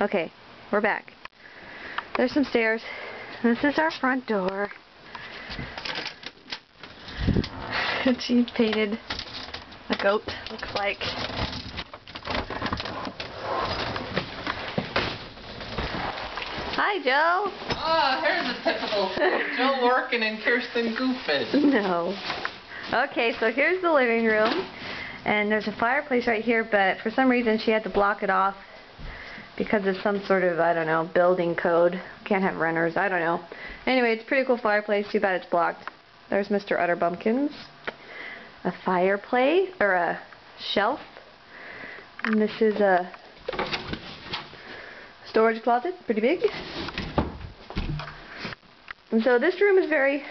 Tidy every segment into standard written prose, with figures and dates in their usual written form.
Okay, we're back. There's some stairs. This is our front door. She painted a goat, looks like. Hi, Joe. Ah, here's a typical Joe working and Kirsten goofing. No. Okay, so here's the living room. And there's a fireplace right here, but for some reason she had to block it off because of some sort of, I don't know, building code. Can't have renters, I don't know. Anyway, it's a pretty cool fireplace. Too bad it's blocked. There's Mr. Utterbumpkins. A fireplace, or a shelf. And this is a storage closet, pretty big. And so this room is very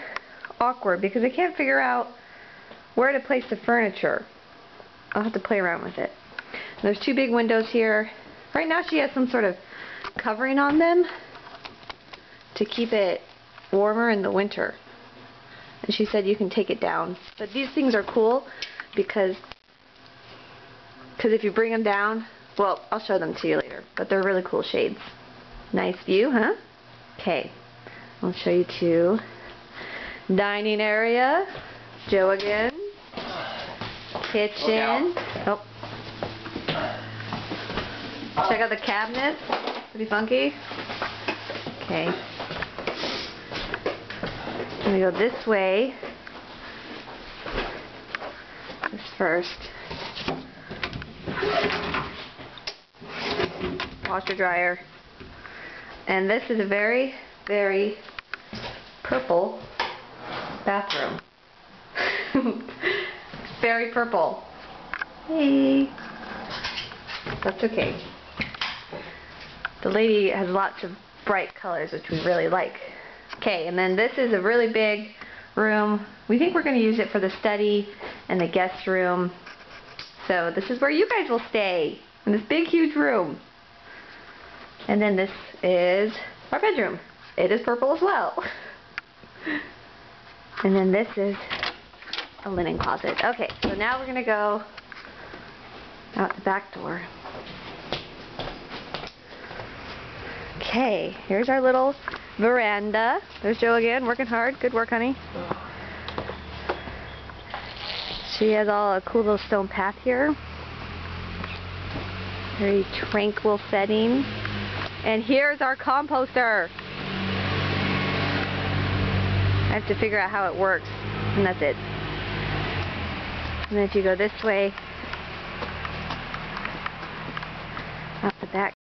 awkward because I can't figure out where to place the furniture. I'll have to play around with it. And there's two big windows here. Right now she has some sort of covering on them to keep it warmer in the winter. And she said you can take it down. But these things are cool because if you bring them down, well, I'll show them to you later. But they're really cool shades. Nice view, huh? Okay. I'll show you to dining area. Joe again. Kitchen. Oh. Check out the cabinets. Pretty funky. Okay. I'm gonna go this way. This first. Washer dryer. And this is a very, very purple bathroom. Very purple. Hey. That's okay. The lady has lots of bright colors, which we really like. Okay, and then this is a really big room. We think we're going to use it for the study and the guest room. So this is where you guys will stay, in this big, huge room. And then this is our bedroom. It is purple as well. And then this is a linen closet. Okay, so now we're going to go out the back door. Okay, here's our little veranda. There's Joe again, working hard. Good work, honey. She has all a cool little stone path here. Very tranquil setting. And here's our composter. I have to figure out how it works, and that's it. And then if you go this way, out the back